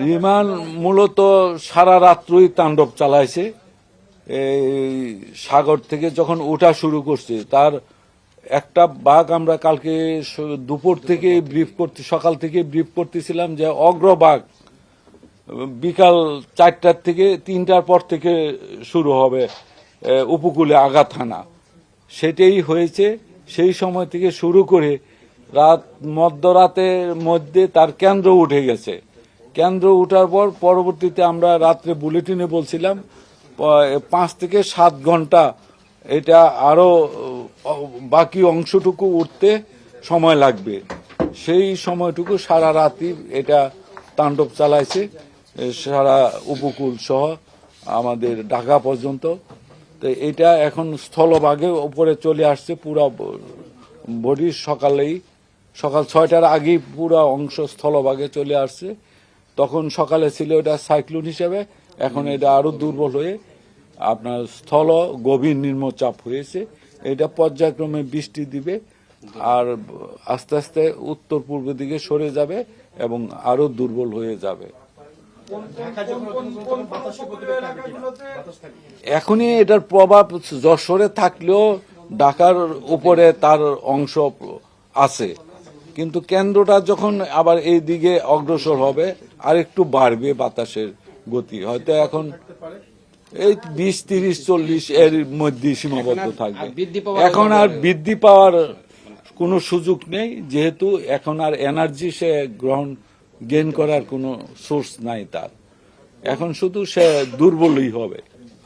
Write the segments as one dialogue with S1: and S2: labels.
S1: রিমান মূলত সারা রাত্রই তাণ্ডব চালাইছে। এই সাগর থেকে যখন ওঠা শুরু করছে, তার একটা বাঘ আমরা কালকে দুপুর থেকে সকাল থেকে ব্রিফ করতেছিলাম যে অগ্রবাঘ বিকাল 4টার থেকে 3টার পর থেকে শুরু হবে উপকূলে আঘাত হানা। সেটাই হয়েছে। সেই সময় থেকে শুরু করে মধ্যরাতের মধ্যে তার কেন্দ্র উঠে গেছে। কেন্দ্র উঠার পর পরবর্তীতে আমরা রাত্রে বুলেটিনে বলছিলাম 5 থেকে 7 ঘন্টা এটা আরো বাকি অংশটুকু উঠতে সময় লাগবে। সেই সময়টুকু সারা রাতই এটা তাণ্ডব চালাইছে, সারা উপকূল সহ আমাদের ঢাকা পর্যন্ত। তো এটা এখন স্থলভাগে উপরে চলে আসছে। পুরা বডি সকাল 6টার আগেই পুরা অংশ স্থলভাগে চলে আসছে। তখন সকালে ছিল এটা সাইক্লোন হিসেবে, এখন এটা আরো দুর্বল হয়ে আপনার স্থল গভীর নিম্নচাপ হয়েছে। এটা পর্যায়ক্রমে বৃষ্টি দিবে আর আস্তে আস্তে উত্তর পূর্ব দিকে সরে যাবে এবং আরো দুর্বল হয়ে যাবে। এখনই এটার প্রভাব যশোরে থাকলেও ঢাকার উপরে তার অংশ আছে, কিন্তু কেন্দ্রটা যখন আবার এই দিকে অগ্রসর হবে আর একটু বাড়বে বাতাসের গতি। হয়তো এখন এই 20, 30, 40 এর মধ্যে সীমাবদ্ধ থাকবে। এখন আর বৃদ্ধি পাওয়ার কোনো সুযোগ নেই, যেহেতু এখন আর এনার্জি সে গেইন করার কোনো সোর্স নাই তার। এখন শুধু সে দুর্বলই হবে।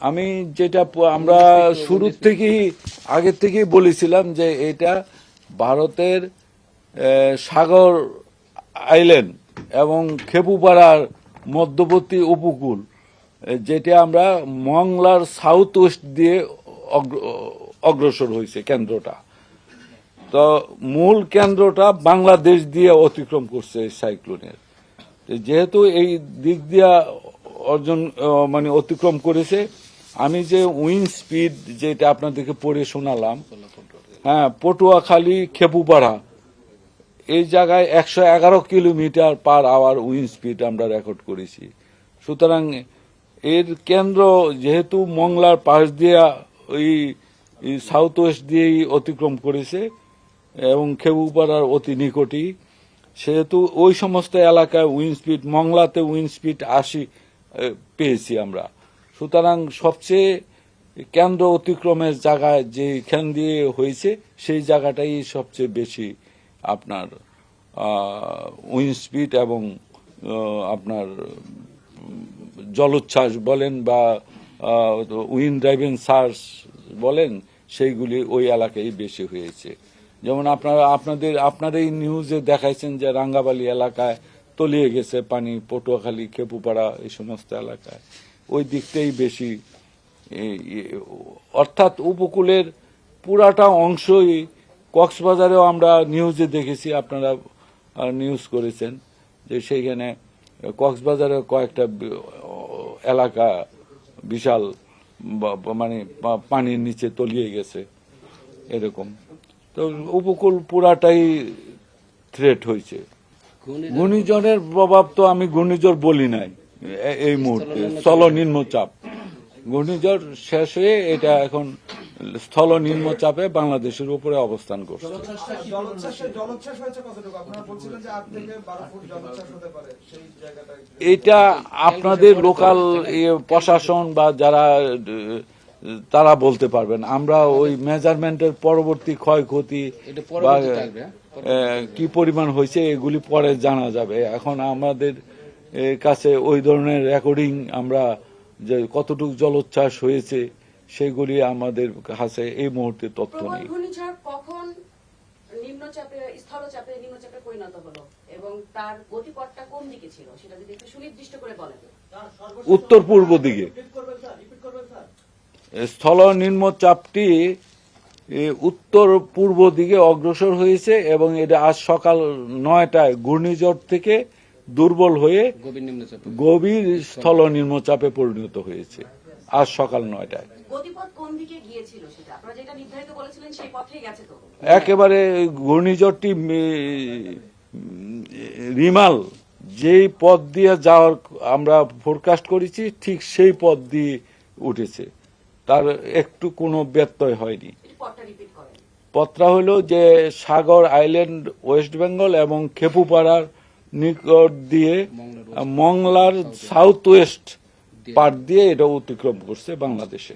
S1: আমি যেটা আমরা শুরু থেকেই আগে থেকেই বলেছিলাম যে এটা ভারতের সাগর আইল্যান্ড এবং খেপুপাড়ার মধ্যবর্তী উপকূল, যেটা আমরা মংলার সাউথ ওয়েস্ট দিয়ে অগ্রসর হয়েছে কেন্দ্রটা। তো মূল কেন্দ্রটা বাংলাদেশ দিয়ে অতিক্রম করছে সাইক্লোনের। যেহেতু এই দিক দিয়া অতিক্রম করেছে, আমি যে উইন্ড স্পিড যেটা আপনাদেরকে পড়ে শোনালাম, হ্যাঁ, পটুয়াখালী খেপুপাড়া এই জায়গায় 111 kilometre per hour wind speed আমরা রেকর্ড করেছি। সুতরাং এর কেন্দ্র যেহেতু মংলার পাশ দিয়ে ওই সাউথ ওয়েস্ট দিয়েই অতিক্রম করেছে এবং খেপুপাড়ার অতি নিকটই, সেহেতু ওই সমস্ত এলাকায় উইন্ড স্পিড, মংলাতে উইন্ড স্পিড 80 পেয়েছি আমরা। সুতরাং সবচেয়ে কেন্দ্র অতিক্রমের জায়গায় যেখান দিয়ে হয়েছে সেই জায়গাটাই সবচেয়ে বেশি আপনার উইন্ড স্পিড এবং আপনার জলোচ্ছ্বাস বলেন বা উইন্ড ড্রাইভিং সার্চ বলেন, সেইগুলি ওই এলাকায় বেশি হয়েছে। যেমন আপনারা এই নিউজে দেখাইছেন যে রাঙ্গাবালি এলাকায় তলিয়ে গেছে পানি, পটুয়াখালী খেপুপাড়া এই সমস্ত এলাকায় ওই দিকটাই বেশি। অর্থাৎ উপকূলের পুরাটা অংশই, কক্সবাজারেও আমরা নিউজে দেখেছি, আপনারা নিউজ করেছেন যে সেইখানে কক্সবাজারের কয়েকটা এলাকা বিশাল পানির নিচে তলিয়ে গেছে এরকম। তো উপকূল পুরাটাই থ্রেট হয়েছে। ঘূর্ণিঝড়ের প্রভাব তো আমি ঘূর্ণিঝড় বলি নাই এই মুহূর্তে, স্থল নিম্নচাপ। ঘূর্ণিঝড় শেষ হয়ে এটা এখন স্থল নিম্নচাপে বাংলাদেশের উপরে অবস্থান করছে। এটা আপনাদের লোকাল প্রশাসন বা যারা তারা বলতে পারবেন। আমরা ওই মেজারমেন্টের পরবর্তী ক্ষয়ক্ষতি বা কি পরিমাণ হয়েছে এগুলি পরে জানা যাবে। এখন আমাদের কাছে ওই ধরনের রেকর্ডিং, আমরা যে কতটুকু জলোচ্ছ্বাস হয়েছে সেগুলি আমাদের কাছে এই মুহূর্তে তথ্য নেই।
S2: কখন নিম্নচাপে স্থলচাপে নিম্নচাপে পরিণত হলো এবং তার গতিপথটা কোন দিকে ছিল সেটা যদি একটু সুনির্দিষ্ট করে বলেন।
S1: উত্তর পূর্ব দিকে। স্থল নিম্নচাপটি উত্তর পূর্ব দিকে অগ্রসর হয়েছে এবং এটা আজ সকাল 9টায় ঘূর্ণিঝড় থেকে দুর্বল হয়ে গভীর স্থল নিম্নচাপে পরিণত হয়েছে আজ সকাল 9টায়। একেবারে ঘূর্ণিঝড়টি রিমাল যেই পথ দিয়ে যাওয়ার আমরা ফোরকাস্ট করেছি ঠিক সেই পথ দিয়ে উঠেছে, তার একটু কোনো ব্যত্যয় হয়নি।
S2: একটু পথটা রিপিট করেন।
S1: পথটা হলো যে সাগর আইল্যান্ড ওয়েস্ট বেঙ্গল এবং খেপুপাড়ার নিকট দিয়ে মংলার সাউথ ওয়েস্ট পার্ট দিয়ে এটা অতিক্রম করছে বাংলাদেশে।